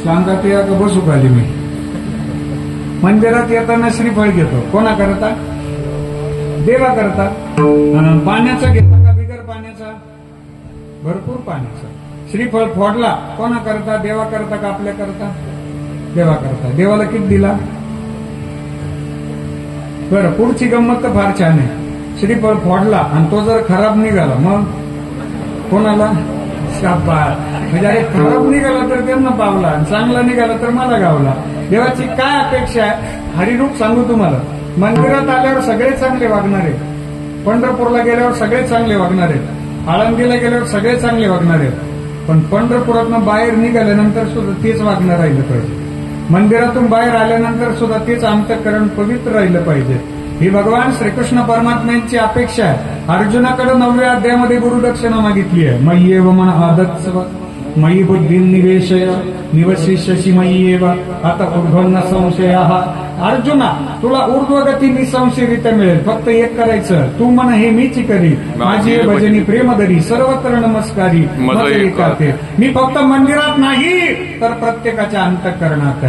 सांगत या का बसू खाली मी. मंदिरात येताना श्रीफळ घेतो. कोणा करता? देवा करता. पाण्याचा घेता का बिगर पाण्याचा? भरपूर पाण्याचा. श्रीफळ फोडला कोणा करता? देवा करता का आपल्या करता? देवा करता. देवाला किती दिला? बरं, पुढची गंमत तर फार छान आहे. श्रीफळ फोडला आणि तो जर खराब निघाला मग कोणाला? शाबास. म्हणजे अरे खराब निघाला तर त्यांना पावला, चांगला निघाला तर मला गावला. देवाची काय अपेक्षा आहे? हरिरूप सांगू तुम्हाला. मंदिरात आल्यावर सगळे चांगले वागणार आहेत. पंढरपूरला गेल्यावर सगळे चांगले वागणार आहेत. आळंदीला गेल्यावर सगळे चांगले वागणार आहेत. पण पंढरपुरातून बाहेर निघाल्यानंतर सुद्धा तेच वागणं राहिलं पाहिजे. मंदिरातून बाहेर आल्यानंतर सुद्धा तेच अंतःकरण पवित्र राहिलं पाहिजे. ही भगवान श्रीकृष्ण परमात्म्यांची अपेक्षा आहे. अर्जुनाकडे 9व्या अध्यायामध्ये गुरुदक्षिणा मागितली आहे. मय्येव मन आदत्स्व मयी बुद्धी निवेशय निवशिष्यसि मय्येव आता ऊर्ध्वन्न संशयः. अर्जुना, तुला ऊर्ध्वगती निसंशयरित्या मिळेल. फक्त एक करायचं, तू मन हे मीच करी, माझी भजनी प्रेमदरी सर्वत्र नमस्कारी मते. मी फक्त मंदिरात नाही तर प्रत्येकाच्या अंतःकरणात.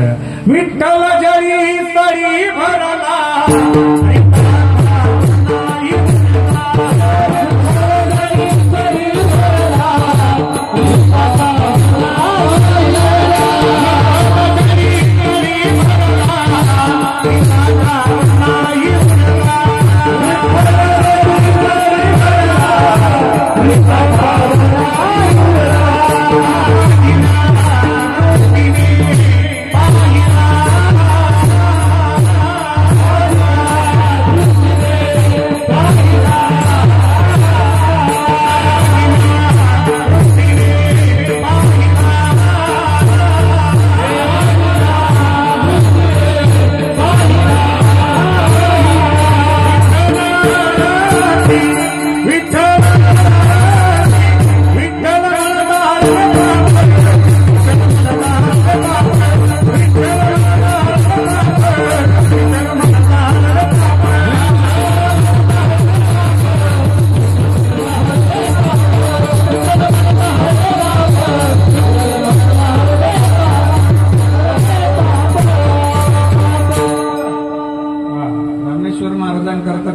विठ्ठल जरी तरी भरला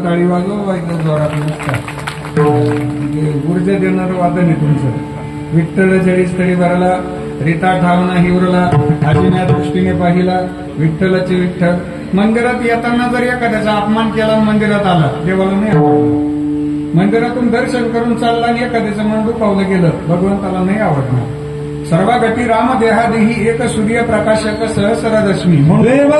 टाळी वाजवा एकदम जोरात. ऊर्जा देणारं वादन आहे तुमचं. विठ्ठल जळीस तरी भरला रीता ठावना हिवरला अजिन्या दृष्टीने पाहिला विठ्ठलाचे विठ्ठल. मंदिरात येताना जर एखाद्याचा अपमान केला मंदिरात आला, देवाला नाही आवडणार. मंदिरातून दर्शन करून चालला आणि एखाद्याचं मन दुखावलं गेलं, भगवंताला नाही आवडणार. सर्वा गती राम देहादेही एक सूर्य प्रकाशक सहस्ररश्मी म्हणून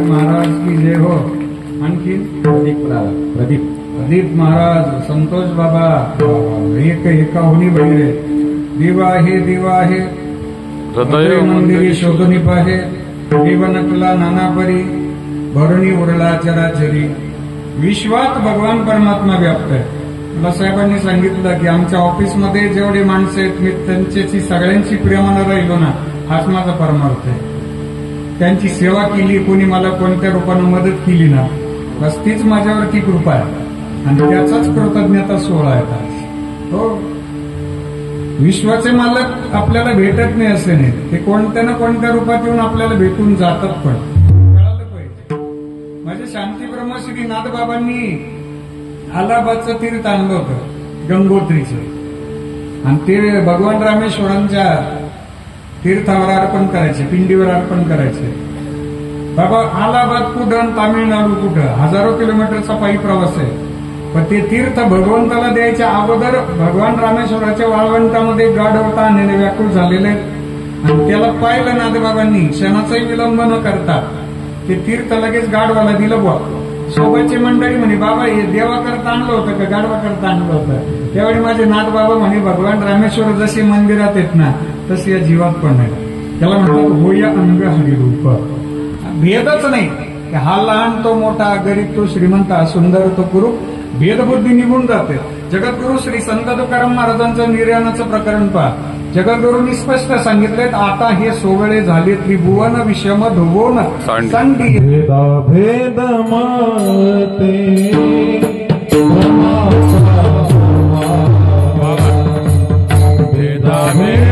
महाराज की जय हो. आणखी प्रदीप महाराज, संतोष बाबा, एक एकाहुनी बहिरे. दिवा आहे हृदय मंदिरी शोधनी पाहे. देव नटला नाना परी भरणी उरला चराचरी. विश्वात भगवान परमात्मा व्याप्त आहे. मला साहेबांनी सांगितलं की आमच्या ऑफिसमध्ये जेवढे माणसं आहेत मी त्यांच्याशी सगळ्यांची प्रेमानं राहिलो ना, हाच माझा परमार्थ आहे. त्यांची सेवा केली, कोणी मला कोणत्या रूपानं मदत केली ना, बस तीच माझ्यावरती कृपा आहे आणि त्याचाच कृतज्ञता सोहळा आहे. हो, विश्वाचे मालक आपल्याला भेटत नाही असे नाही, ते कोणत्या ना कोणत्या रूपात येऊन आपल्याला भेटून जातात. पण कळालं पाहिजे म्हणजे शांतीब्रह्म श्री नाथबाबांनी अलाहाबादचं तीर्थ आणलं होतं गंगोत्रीचं, आणि ते भगवान रामेश्वरांच्या तीर्थावर अर्पण करायचे, पिंडीवर अर्पण करायचे. बाबा अलाहाबाद कुठं, तामिळनाडू कुठं, हजारो किलोमीटरचा पायी प्रवास आहे. पण ते तीर्थ भगवंताला द्यायच्या अगोदर भगवान रामेश्वराच्या वाळवंटामध्ये गाढवता आणलेले व्याकुळ झालेले आहेत, आणि त्याला पाहिलं नाथबाबांनी, क्षणाचाही विलंब न करता ते तीर्थ लगेच गाढवाला दिलं बुवा. सोबतची मंडळी म्हणे, बाबा हे देवा करता आणलं होतं का गाढवा करता आणलं होतं? त्यावेळी माझे नाथबाबा म्हणे, भगवान रामेश्वर जशी मंदिरात येत ना तशी या जीवात पण नाही. त्याला म्हणतात होय अंग हरिरूप. भेदच नाही, हा लहान तो मोठा, गरीब तो श्रीमंत, सुंदर तो कुरूप, भेदबुद्धी निघून जाते. जगद्गुरु श्री संत तुकाराम महाराजांचं निर्याणाचं प्रकरण पहा. जगद्गुरूंनी स्पष्ट सांगितलेत, आता हे सोवळे झाले त्रिभुवन विषम धुवोन सांडी भेदा भेद माते भेदा भेद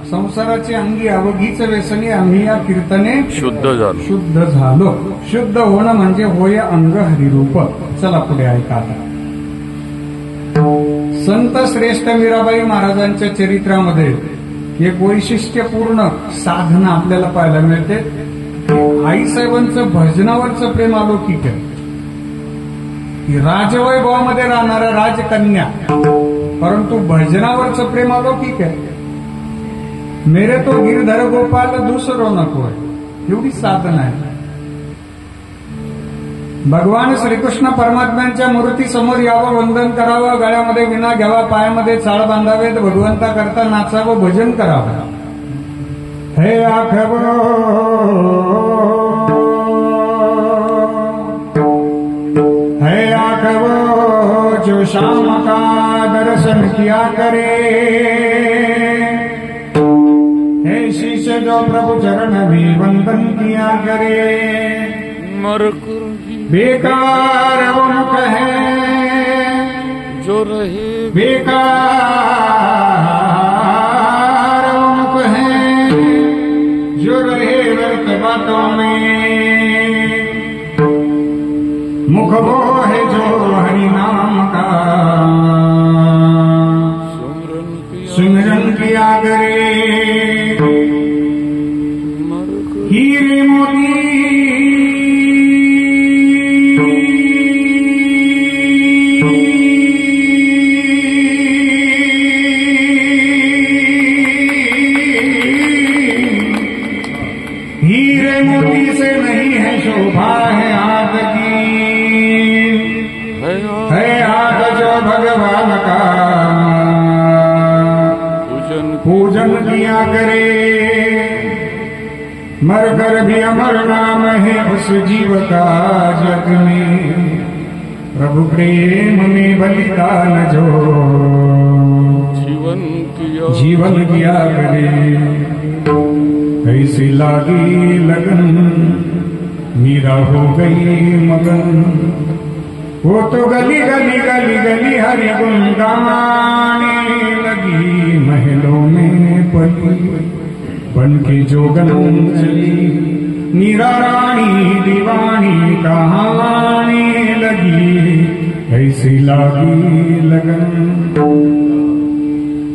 संसाराची अंगी अवघीच व्यसनी आम्ही या कीर्तने शुद्ध झालो. शुद्ध होणं म्हणजे होय अंग हरिरूप. चला पुढे ऐका. संत श्रेष्ठ मीराबाई महाराजांच्या चरित्रामध्ये एक वैशिष्ट्यपूर्ण साधना आपल्याला पाहायला मिळते. आईसाहेबांचं भजनावरचं प्रेम अलौकिक आहे. राजवैभवामध्ये राहणाऱ्या राजकन्या, परंतु भजनावरचं प्रेम अलौकिक आहे. मेरे तो गिरधर गोपाल दुसरो नको आहे, एवढी साधना आहे. भगवान श्रीकृष्ण परमात्म्यांच्या मूर्तीसमोर यावं, वंदन करावं, गळ्यामध्ये विणा घ्यावा, पायामध्ये चाळ बांधावेत, भगवंता करता नाचावं, भजन करावं. हे आखवो हे आखवो जो शाम का दर्शन किया करे, शीश जो प्रभु चरण भी वंदन किया करे. बेकार उनक है जो रहे, बेकार उनक है जो रहे व्यर्थ बातों में. मुख वो है जो हरि नाम का सुमिरन किया करे. हीरे मोती हीरे मोती से नहीं है शोभा, है आग की, है आग जो भगवान का पूजन किया करे. मरकर भी अमर नाम है उस जीव का जग में, प्रभु प्रेम में बलिदान जो जीवन किया करे. कैसी लागी लगन मीरा हो गई मगन, वो तो गली गली गली गली हरि गुण गाने लगी. महलों में पली बन के जोगन चली, निराराणी दीवानी कहानी लगी ऐसी लागी लगन।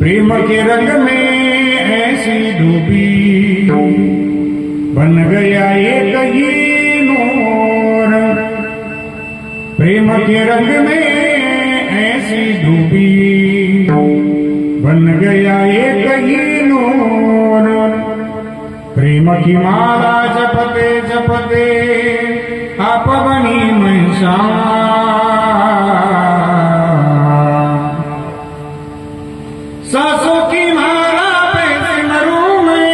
प्रेम के रंग में ऐसी डूबी बन गया एक ही नूर। प्रेम के रंग में ऐसी डूबी बन गया एक ही नूर। प्रेम की माला जपते जपते आप बनी महिषा। सासों की माला पे सिमरू में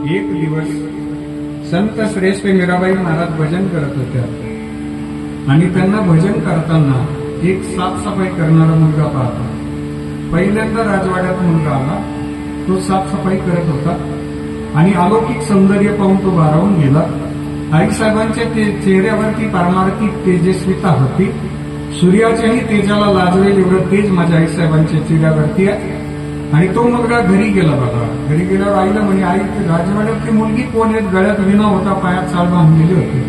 एक दिवस संत श्रेष्ठ मीराबाई महाराज भजन करत होत्या आणि त्यांना भजन करताना एक साफसफाई करणारा मुलगा पाहता। पहिल्यांदा राजवाड्यात मुलगा आला, तो साफसफाई करत होता आणि अलौकिक सौंदर्य पाहून तो भारावून गेला। आईसाहेबांच्या चेहऱ्यावरती पारमार्थिक तेजस्विता होती। सूर्याच्याही तेजाला लाजवेल एवढं तेज माझ्या आईसाहेबांच्या चेहऱ्यावरती आहे। आणि तो मुलगा घरी गेला बघा। घरी गेल्यावर आईला म्हणे, आई राजवाड्यातली मुलगी कोण आहेत? गळ्यात विना होता, पायात चाल बांधलेली होती।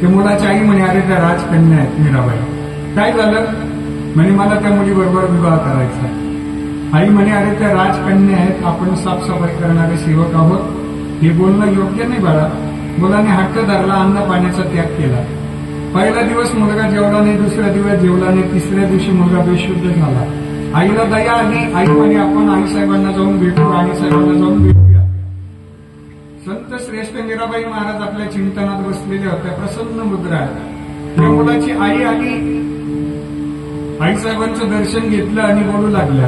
ते मुलाची आई म्हणे, अरे त्या राजकन्या आहेत मीराबाई। काय झालं? म्हणे मला त्या मुलीबरोबर विवाह करायचा। आई म्हणे, अरे त्या राजकन्या आहेत, आपण साफसफाई करणारे सेवक आहोत, हे बोलणं योग्य नाही बाळा। मुलाने हट्ट धरला, अन्न पाण्याचा त्याग केला। पहिला दिवस मुलगा जेवला नाही, दुसऱ्या दिवस जेवला नाही, तिसऱ्या दिवशी मुलगा बेशुद्ध झाला। आईला दया आली। आई म्हणे, आपण आईसाहेबांना जाऊन भेटू, आईसाहेबांना जाऊन भेटूया। संत श्रेष्ठ मीराबाई महाराज आपल्या चिंतनात बसलेल्या होत्या, प्रसन्न मुद्रा आहे। त्या मुलाची आई आली, आईसाहेबांचं दर्शन घेतलं आणि बोलू लागल्या,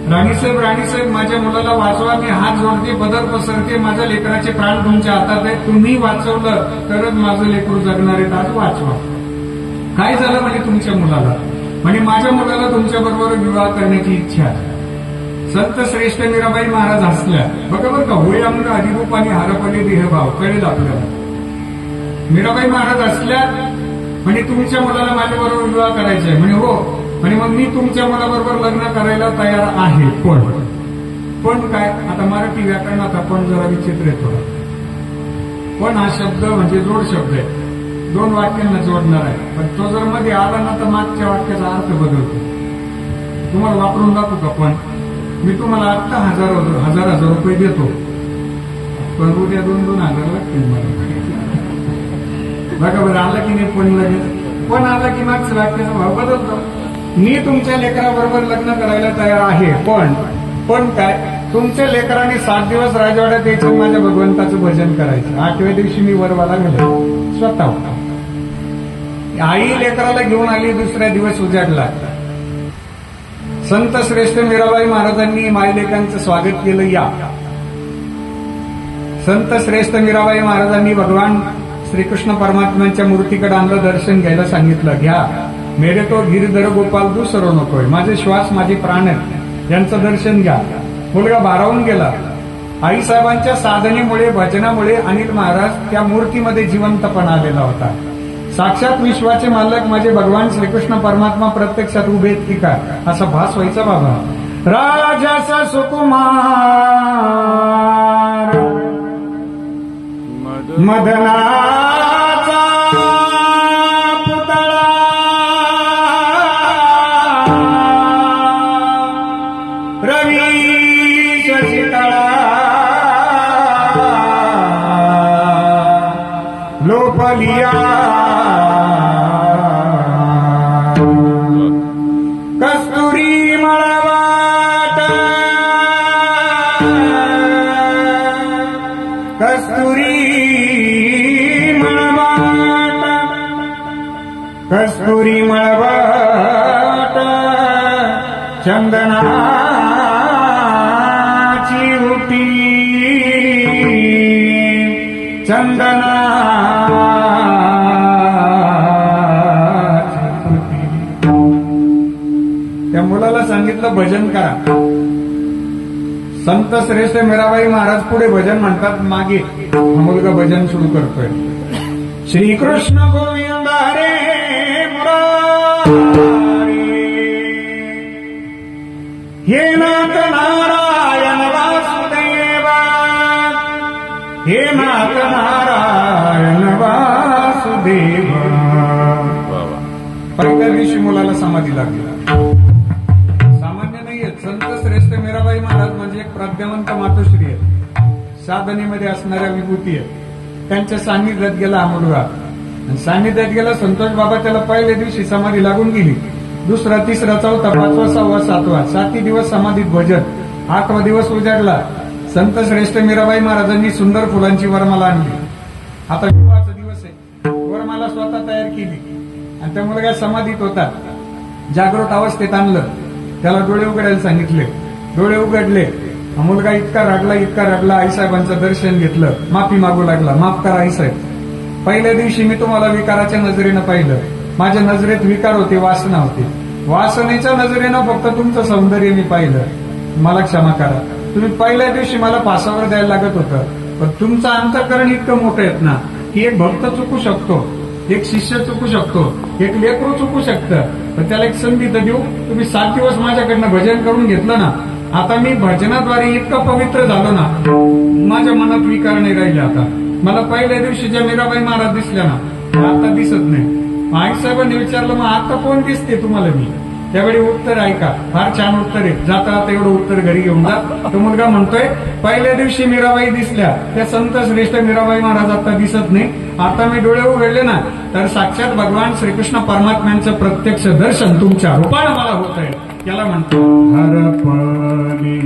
राणीसाहेब राणीसाहेब माझ्या मुलाला वाचवा, मी हात जोडते, पदर पसरते, माझ्या लेकराचे प्राण तुमच्या हातात आहेत, तुम्ही वाचवलं तरच माझं लेकरू जगणार आहे, आज वाचवा। काय झालं म्हणे तुमच्या मुलाला? म्हणे माझ्या मुलाला तुमच्याबरोबर विवाह करण्याची इच्छा आहे। संत श्रेष्ठ मीराबाई महाराज हसल्या, बघा बरं का, होय अंग अधिरूप आणि हरपले देहभाव, कळेल आपल्याला। मीराबाई महाराज हसल्या, म्हणे तुमच्या मुलाला माझ्याबरोबर विवाह करायचा आहे? म्हणे हो। म्हणे मग मी तुमच्या मुलाबरोबर लग्न करायला तयार आहे, पण काय? आता मराठी व्याकरणात आपण जरा विचित्र येतो। पण हा शब्द म्हणजे जोड शब्द आहे, दोन वाक्यांना जोडणार आहे, पण तो जर मध्ये आला ना तर मागच्या वाक्याचा अर्थ बदलतो। तुम्हाला वापरून दाखवू का? पण मी तुम्हाला आत्ता हजार रुपये देतो, पण उद्या 2,000 लागतील मला। बघा बरं, आला की नाही पण लगेच? पण आला की मागचं वाक्याचा भाव बदलतो। मी तुमच्या लेकराबरोबर लग्न करायला तयार आहे, पण काय? तुमच्या लेकराने 7 दिवस राजवाड्यात यायचं, माझ्या भगवंताचं भजन करायचं, 8व्या दिवशी मी वरवाला गेलो स्वतः। आई लेकराला घेऊन आली, दुसऱ्या दिवस उजाडला। संत श्रेष्ठ मीराबाई महाराजांनी मायलेकांचं स्वागत केलं। या संत श्रेष्ठ मीराबाई महाराजांनी भगवान श्रीकृष्ण परमात्म्यांच्या मूर्तीकडे आणलं, दर्शन घ्यायला सांगितलं, घ्या मेरे तो गिरधर गोपाल दुसरं नकोय, माझे श्वास माझे प्राण आहेत, यांचं दर्शन घ्या। मुलगा भारावून गेला। आईसाहेबांच्या साधनेमुळे भजनामुळे अनिल महाराज त्या मूर्तीमध्ये जिवंतपणा आलेला होता। साक्षात विश्वाचे मालक माझे भगवान श्रीकृष्ण परमात्मा प्रत्यक्षात उभे आहेत की काय, असा भास व्हायचा बाबा। राजाचा सुकुमार मदनाचा पुतळा, रवी शशिकळा लोपलिया, कस्तुरी मळवाट, कस्तुरी मळवाट, कस्तुरी मळवाट, चंदनाची उटी, चंदना त्या मुलाला सांगितलं भजन करा। संत श्रेष्ठ मीराबाई महाराज पुढे भजन म्हणतात, मागे हा मुलगा भजन सुरू करतोय। श्रीकृष्ण गोविंद हरे मुरारी, दिवशी मुलाला समाधी लागली. सामान्य नाहीये. संत श्रेष्ठ मीराबाई महाराज म्हणजे एक प्रज्ञावंत मातोश्री आहेत. साधनेमध्ये असणाऱ्या विभूती आहेत. त्यांच्या सान्निध्यात गेला हा मुलगा. आणि सान्निध्यात गेला संतोष बाबा. त्याला पहिल्या दिवशी समाधी लागून गेली. दुसरा, तिसरा, चौथा, पाचवा, सहावा, सातवा, 7 दिवस समाधीत भजन. 8वा दिवस उजाडला. संत श्रेष्ठ मीराबाई महाराजांनी सुंदर फुलांची वरमाला आणली. आता विवाहाचा दिवस आहे. वरमाला स्वतः तयार केली आणि त्या मुलगा समाधीत होता. जागृत अवस्थेत आणलं. त्याला डोळे उघडायला सांगितले. डोळे उघडले. हा मुलगा इतका रडला. आईसाहेबांचं दर्शन घेतलं. माफी मागू लागला. माफ करा आईसाहेब. पहिल्या दिवशी मी तुम्हाला विकाराच्या नजरेनं पाहिलं. माझ्या नजरेत विकार होते, वासना होती. वासनेच्या नजरेनं फक्त तुमचं सौंदर्य मी पाहिलं. मला क्षमा करा. तुम्ही पहिल्या दिवशी मला फासावर द्यायला लागत होतं. पण तुमचं अंतःकरण इतकं मोठं आहेत ना की एक भक्त चुकू शकतो, एक शिष्य चुकू शकतो, एक लेकरू चुकू शकतं. पण त्याला एक संधी तर देऊ. तुम्ही 7 दिवस माझ्याकडनं भजन करून घेतलं ना. आता मी भजनाद्वारे इतकं पवित्र झालो ना, माझ्या मनात विकार नाही राहिले. आता मला पहिल्या दिवशी ज्या मीराबाई महाराज दिसल्या ना, आता दिसत नाही. आईसाहेबांनी विचारलं, मग आता कोण दिसते तुम्हाला मी? त्यावेळी उत्तर ऐका. फार छान उत्तर आहे. जाता आता एवढं उत्तर घरी घेऊन जा. तो मुलगा म्हणतोय, पहिल्या दिवशी मीराबाई दिसल्या त्या संत श्रेष्ठ मीराबाई महाराज आता दिसत नाही. आता मी डोळे उघडले ना तर साक्षात भगवान श्रीकृष्ण परमात्म्यांचं प्रत्यक्ष दर्शन तुमच्या रूपानं मला होत आहे. याला म्हणतो हरपणी